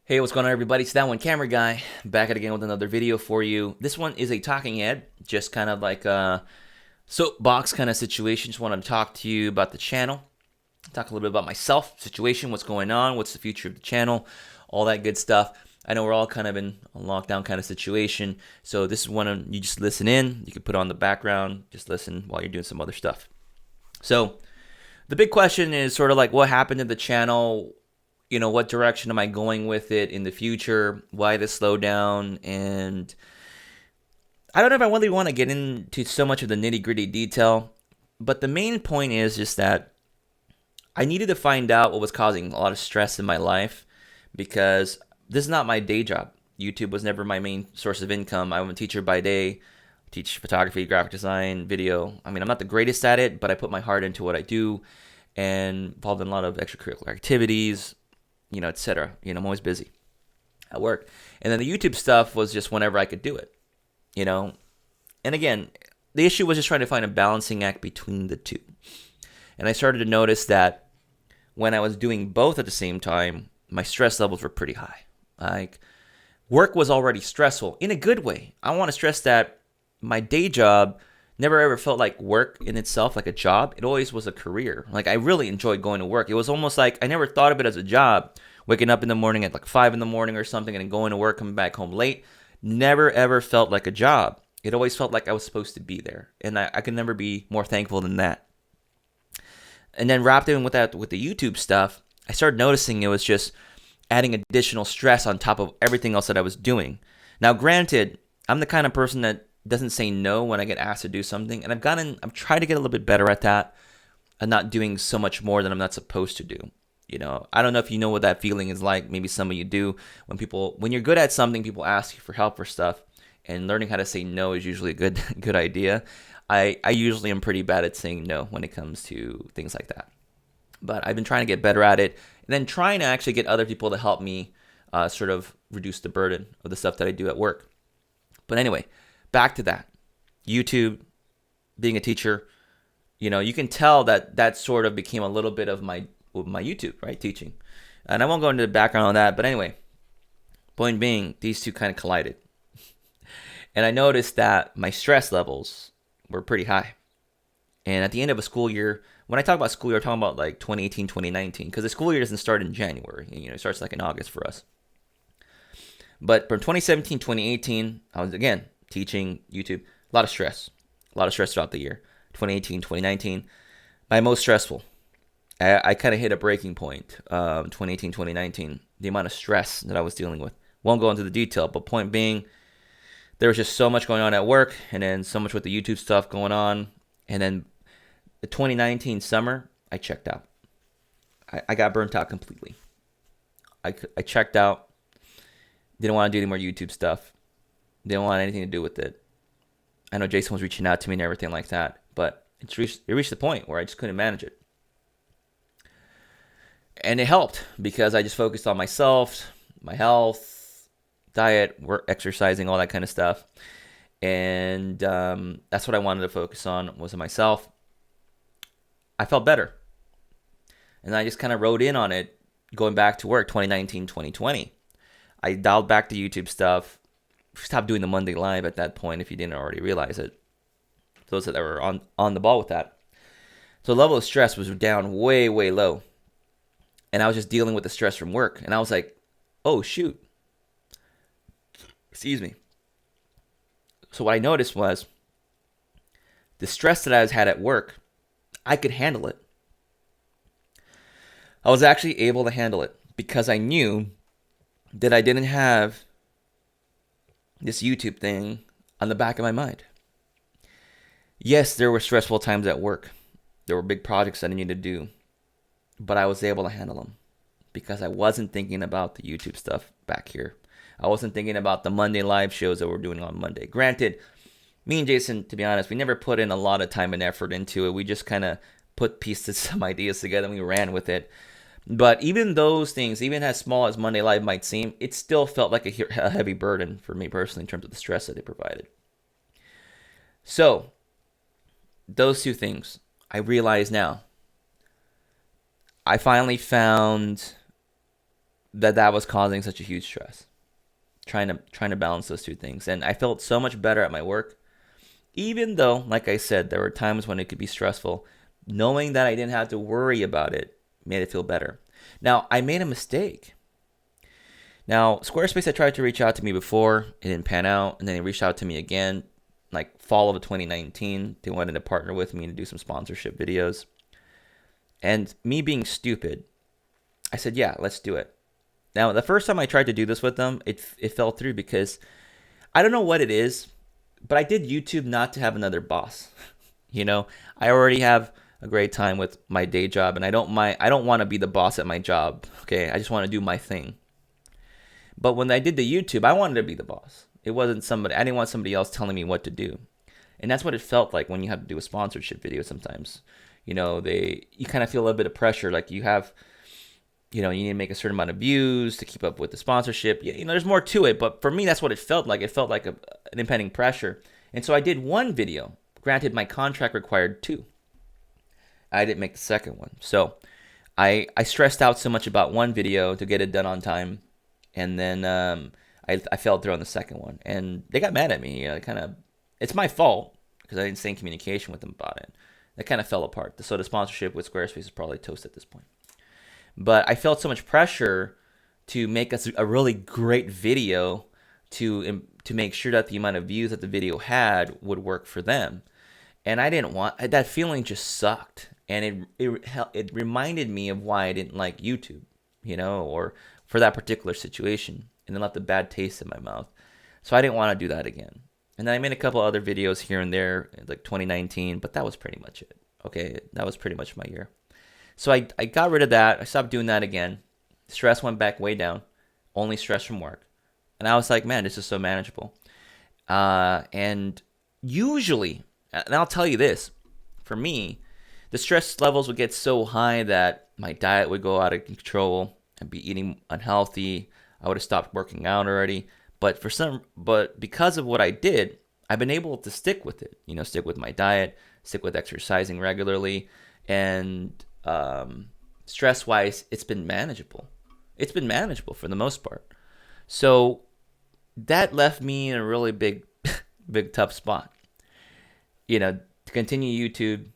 Hey, what's going on, everybody? It's that one camera guy back at again with another video for you. This one is a talking head, just kind of like a soapbox kind of situation. Just wanted to talk to you about the channel, talk a little bit about myself, situation, what's going on, what's the future of the channel, all that good stuff. I know we're all kind of in a lockdown kind of situation, so this is one you just listen in. You can put on the background, just listen while you're doing some other stuff. So the big question is sort of like what happened to the channel. What direction am I going with it in the future? Why the slowdown? And I don't know if I really want to get into so much of the nitty-gritty detail, but the main point is just that I needed to find out what was causing a lot of stress in my life, because this is not my day job. YouTube was never my main source of income. I'm a teacher by day, teach photography, graphic design, video. I mean, I'm not the greatest at it, but I put my heart into what I do and involved in a lot of extracurricular activities, etc. I'm always busy at work. And then the YouTube stuff was just whenever I could do it, And again, the issue was just trying to find a balancing act between the two. And I started to notice that when I was doing both at the same time, my stress levels were pretty high. Like, work was already stressful in a good way. I want to stress that my day job never ever felt like work in itself, like a job. It always was a career. Like, I really enjoyed going to work. It was almost like I never thought of it as a job. Waking up in the morning at like 5 in the morning or something and then going to work, coming back home late, never ever felt like a job. It always felt like I was supposed to be there. And I could never be more thankful than that. And then wrapped in with that, with the YouTube stuff, I started noticing it was just adding additional stress on top of everything else that I was doing. Now, granted, I'm the kind of person that doesn't say no when I get asked to do something, and I'm trying to get a little bit better at that, and not doing so much more than I'm not supposed to do. I don't know if you know what that feeling is like. Maybe some of you do. When you're good at something, people ask you for help for stuff, and learning how to say no is usually a good idea. I usually am pretty bad at saying no when it comes to things like that. But I've been trying to get better at it, and then trying to actually get other people to help me sort of reduce the burden of the stuff that I do at work. But anyway, back to that. YouTube, being a teacher, you can tell that sort of became a little bit of my YouTube, right? Teaching. And I won't go into the background on that, but anyway, point being, these two kind of collided. And I noticed that my stress levels were pretty high. And at the end of a school year, when I talk about school year, I'm talking about like 2018, 2019, because the school year doesn't start in January. It starts like in August for us. But from 2017, 2018, I was, again, teaching YouTube. A lot of stress throughout the year. 2018, 2019, my most stressful. I kind of hit a breaking point, 2018, 2019, the amount of stress that I was dealing with. Won't go into the detail, but point being, there was just so much going on at work, and then so much with the YouTube stuff going on. And then the 2019 summer, I checked out. I got burnt out completely. I checked out. Didn't want to do any more YouTube stuff. Didn't want anything to do with it. I know Jason was reaching out to me and everything like that, but it reached the point where I just couldn't manage it. And it helped because I just focused on myself, my health, diet, work, exercising, all that kind of stuff. And that's what I wanted to focus on, was on myself. I felt better. And I just kind of rode in on it, going back to work, 2019, 2020. I dialed back the YouTube stuff, stopped doing the Monday Live at that point, if you didn't already realize it. Those that were on the ball with that. So the level of stress was down way, way low. And I was just dealing with the stress from work. And I was like, oh, shoot. Excuse me. So what I noticed was the stress that I had at work, I could handle it. I was actually able to handle it because I knew that I didn't have this YouTube thing on the back of my mind. Yes, there were stressful times at work. There were big projects that I needed to do, but I was able to handle them because I wasn't thinking about the YouTube stuff back here. I wasn't thinking about the Monday live shows that we're doing on Monday. Granted, me and Jason, to be honest, we never put in a lot of time and effort into it. We just kind of put pieces, some ideas together, and we ran with it. But even those things, even as small as Monday Live might seem, it still felt like a heavy burden for me personally in terms of the stress that it provided. So, those two things, I realize now. I finally found that was causing such a huge stress. Trying to balance those two things. And I felt so much better at my work. Even though, like I said, there were times when it could be stressful, knowing that I didn't have to worry about it made it feel better. Now, I made a mistake. Now, Squarespace had tried to reach out to me before. It didn't pan out. And then they reached out to me again, like fall of 2019. They wanted to partner with me to do some sponsorship videos. And me being stupid, I said, yeah, let's do it. Now, the first time I tried to do this with them, it fell through because I don't know what it is, but I did YouTube not to have another boss. You know, I already have a great time with my day job, and I don't want to be the boss at my job. Okay, I just want to do my thing. But when I did the YouTube, I wanted to be the boss. It wasn't somebody. I didn't want somebody else telling me what to do, and that's what it felt like when you have to do a sponsorship video. Sometimes, you know, you kind of feel a little bit of pressure, like you have. You know, you need to make a certain amount of views to keep up with the sponsorship. You know, there's more to it, but for me, that's what it felt like. It felt like an impending pressure. And so I did one video. Granted, my contract required 2. I didn't make the second one. So I stressed out so much about one video to get it done on time. And then I fell through on the second one. And they got mad at me. You know, it's my fault because I didn't stay in communication with them about it. It kind of fell apart. So the sponsorship with Squarespace is probably toast at this point. But I felt so much pressure to make us a really great video to make sure that the amount of views that the video had would work for them. And I didn't want that feeling. Just sucked, and it reminded me of why I didn't like YouTube, you know, or for that particular situation, and it left a bad taste in my mouth. So I didn't want to do that again. And then I made a couple other videos here and there, like 2019, but that was pretty much it. Okay, that was pretty much my year. So I got rid of that. I stopped doing that again. Stress went back way down. Only stress from work. And I was like, man, this is so manageable. And usually, and I'll tell you this, for me, the stress levels would get so high that my diet would go out of control. I'd be eating unhealthy. I would have stopped working out already. But because of what I did, I've been able to stick with it. You know, stick with my diet, stick with exercising regularly, and stress-wise, it's been manageable. It's been manageable for the most part. So that left me in a really big tough spot. You know, to continue YouTube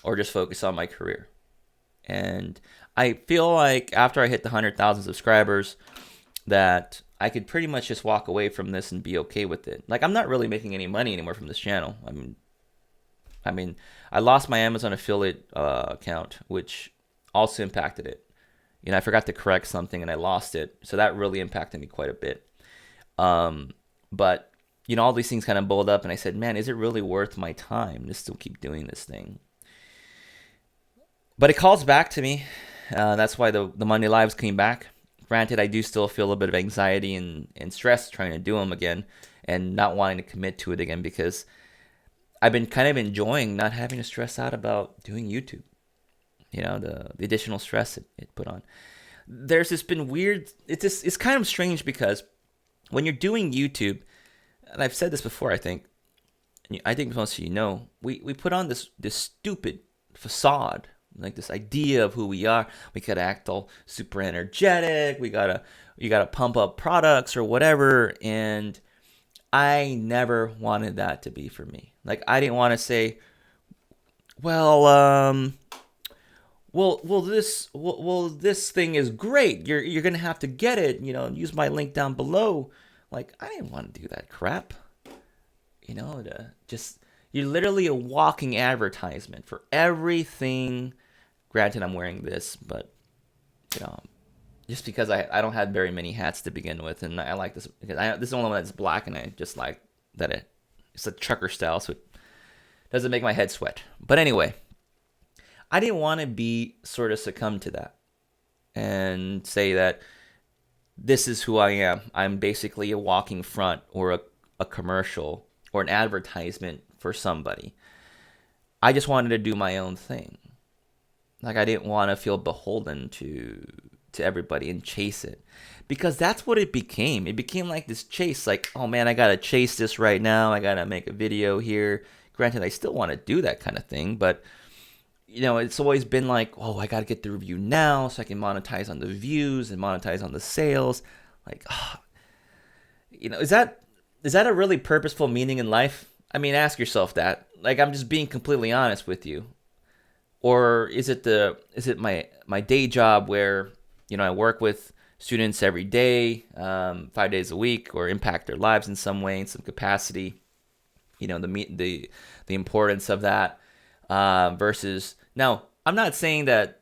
or just focus on my career. And I feel like after I hit the 100,000 subscribers that I could pretty much just walk away from this and be okay with it. Like, I'm not really making any money anymore from this channel. I mean, I lost my Amazon affiliate account, which also impacted it. You know, I forgot to correct something and I lost it. So that really impacted me quite a bit. But, you know, all these things kind of bubbled up and I said, man, is it really worth my time to still keep doing this thing? But it calls back to me. That's why the Monday Lives came back. Granted, I do still feel a bit of anxiety and stress trying to do them again and not wanting to commit to it again because I've been kind of enjoying not having to stress out about doing YouTube. You know, the additional stress it put on. There's this been weird, it's kind of strange because when you're doing YouTube, and I've said this before, I think most of you know, we put on this stupid facade, like this idea of who we are. We gotta act all super energetic, you gotta pump up products or whatever, and I never wanted that to be for me. Like, I didn't want to say, this thing is great. You're gonna have to get it. You know, use my link down below. Like, I didn't want to do that crap. You know, you're literally a walking advertisement for everything. Granted, I'm wearing this, but you know, just because I don't have very many hats to begin with, and I like this because this is the only one that's black, and I just like that it's a trucker style, so it doesn't make my head sweat. But anyway, I didn't want to be sort of succumb to that and say that this is who I am. I'm basically a walking front or a commercial or an advertisement for somebody. I just wanted to do my own thing. Like, I didn't want to feel beholden to everybody and chase it, because that's what it became. It became like this chase, like, oh man, I gotta chase this right now. I gotta make a video here. Granted, I still want to do that kind of thing, but it's always been like, oh, I got to get the review now so I can monetize on the views and monetize on the sales. Like, is that a really purposeful meaning in life? I mean, ask yourself that. Like, I'm just being completely honest with you. Or is it my day job where, I work with students every day, 5 days a week, or impact their lives in some way, in some capacity? The importance of that, versus, now, I'm not saying that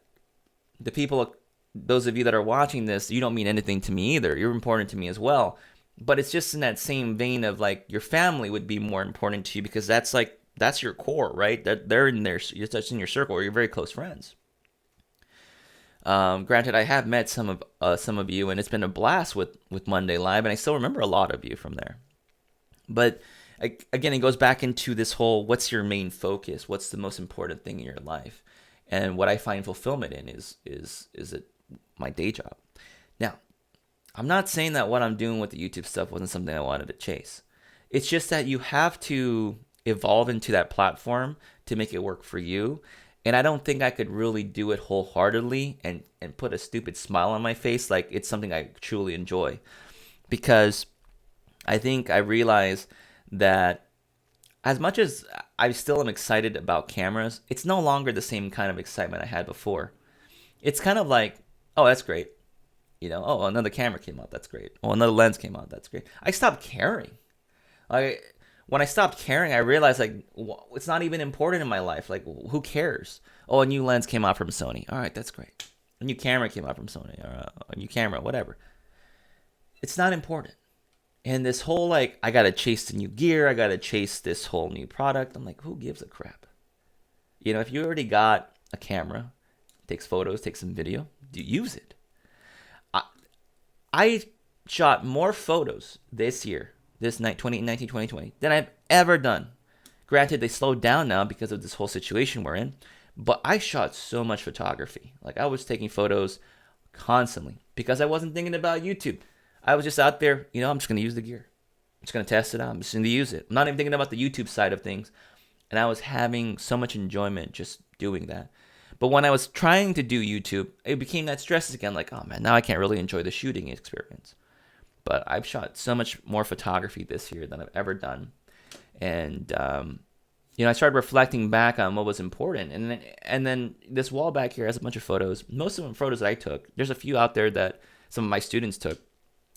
those of you that are watching this, you don't mean anything to me either. You're important to me as well. But it's just in that same vein of, like, your family would be more important to you because that's your core, right? They're in there, that's in your circle, or you're very close friends. Granted, I have met some of you, and it's been a blast with Monday Live, and I still remember a lot of you from there. But again, it goes back into this whole, what's your main focus? What's the most important thing in your life? And what I find fulfillment in is it my day job. Now, I'm not saying that what I'm doing with the YouTube stuff wasn't something I wanted to chase. It's just that you have to evolve into that platform to make it work for you. And I don't think I could really do it wholeheartedly and put a stupid smile on my face like it's something I truly enjoy. Because I think I realize that as much as I still am excited about cameras, it's no longer the same kind of excitement I had before. It's kind of like, oh, that's great. Oh, another camera came out, that's great. Oh, another lens came out, that's great. I stopped caring. When I stopped caring, I realized, like, it's not even important in my life. Like, who cares? Oh, a new lens came out from Sony. All right, that's great. A new camera came out from Sony, or a new camera, whatever. It's not important. And this whole, like, I got to chase the new gear, I got to chase this whole new product. I'm like, who gives a crap? If you already got a camera, takes photos, takes some video, use it. I shot more photos this year, this night, 2020, than I've ever done. Granted, they slowed down now because of this whole situation we're in, but I shot so much photography. Like, I was taking photos constantly because I wasn't thinking about YouTube. I was just out there, I'm just going to use the gear. I'm just going to test it out. I'm just going to use it. I'm not even thinking about the YouTube side of things. And I was having so much enjoyment just doing that. But when I was trying to do YouTube, it became that stress again. Like, oh man, now I can't really enjoy the shooting experience. But I've shot so much more photography this year than I've ever done. And, I started reflecting back on what was important. And then this wall back here has a bunch of photos. Most of them photos that I took. There's a few out there that some of my students took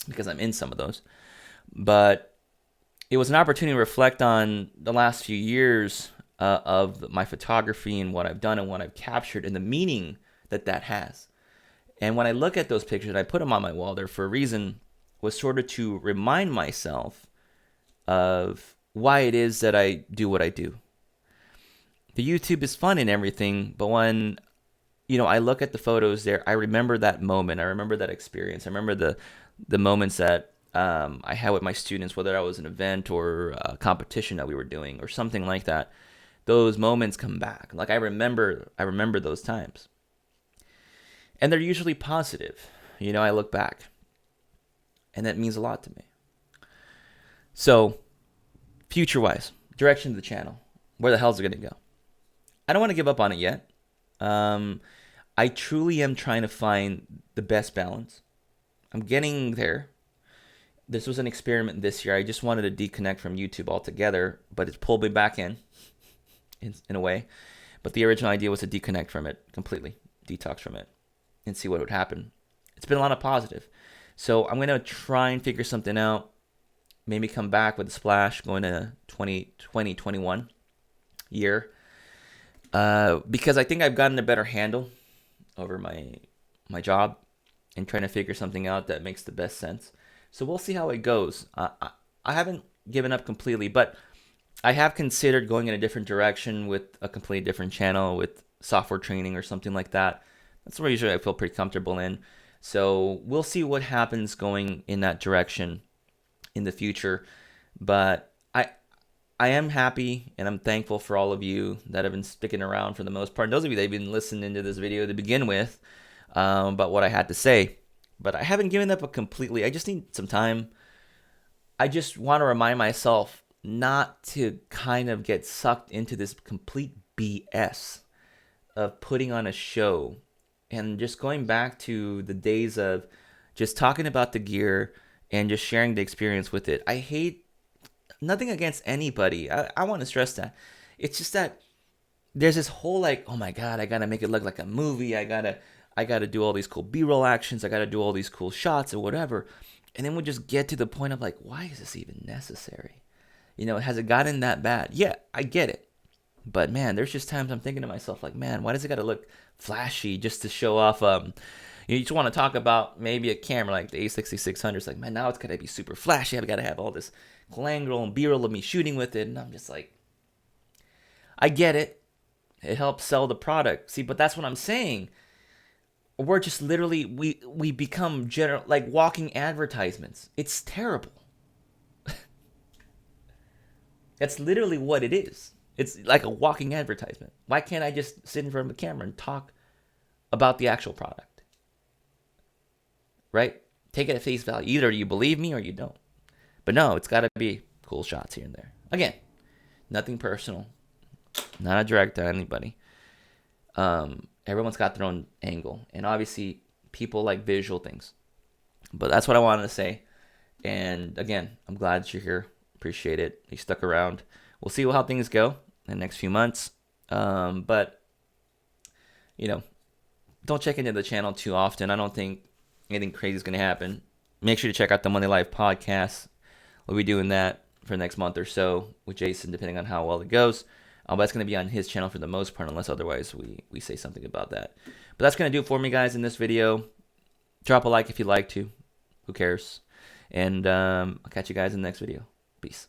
because I'm in some of those. But it was an opportunity to reflect on the last few years of my photography and what I've done and what I've captured and the meaning that has. And when I look at those pictures, and I put them on my wall there for a reason, was sort of to remind myself of why it is that I do what I do. The YouTube is fun and everything, but when I look at the photos there, I remember that moment. I remember that experience. I remember the moments that I had with my students, whether that was an event or a competition that we were doing or something like that. Those moments come back. Like, I remember those times. And they're usually positive. I look back. And that means a lot to me. So, future-wise, direction of the channel. Where the hell's it going to go? I don't want to give up on it yet. I truly am trying to find the best balance. I'm getting there. This was an experiment this year. I just wanted to deconnect from YouTube altogether, but it's pulled me back in a way. But the original idea was to deconnect from it completely, detox from it, and see what would happen. It's been a lot of positive. So I'm going to try and figure something out, maybe come back with a splash going to 2021 year, because I think I've gotten a better handle over my job and trying to figure something out that makes the best sense. So we'll see how it goes. I haven't given up completely, but I have considered going in a different direction with a completely different channel with software training or something like that. That's where usually I feel pretty comfortable in. So we'll see what happens going in that direction in the future. But I am happy and I'm thankful for all of you that have been sticking around for the most part. And those of you that have been listening to this video to begin with about what I had to say. But I haven't given up completely. I just need some time. I just want to remind myself not to kind of get sucked into this complete BS of putting on a show and just going back to the days of just talking about the gear and just sharing the experience with it. I hate, nothing against anybody. I want to stress that. It's just that there's this whole like, oh my God, I gotta make it look like a movie. I gotta do all these cool B-roll actions. I gotta do all these cool shots or whatever. And then we just get to the point of like, why is this even necessary? Has it gotten that bad? Yeah, I get it. But man, there's just times I'm thinking to myself like, man, why does it gotta look flashy just to show off? You just want to talk about maybe a camera like the A6600. It's like, man, now it's gotta be super flashy. I've gotta have all this cool angle and B-roll of me shooting with it, and I'm just like, I get it. It helps sell the product. See, but that's what I'm saying. We're just literally we become general like walking advertisements. It's terrible. That's literally what it is. It's like a walking advertisement. Why can't I just sit in front of a camera and talk about the actual product? Right? Take it at face value. Either you believe me or you don't. But no, it's got to be cool shots here and there. Again, nothing personal. Not a direct to anybody. Everyone's got their own angle. And obviously, people like visual things. But that's what I wanted to say. And again, I'm glad that you're here. Appreciate it. You stuck around. We'll see how things go in the next few months. But, don't check into the channel too often. I don't think anything crazy is going to happen. Make sure to check out the Monday Live podcast. We'll be doing that for the next month or so with Jason, depending on how well it goes. But it's going to be on his channel for the most part, unless otherwise we say something about that. But that's going to do it for me, guys, in this video. Drop a like if you'd like to. Who cares? And I'll catch you guys in the next video. Peace.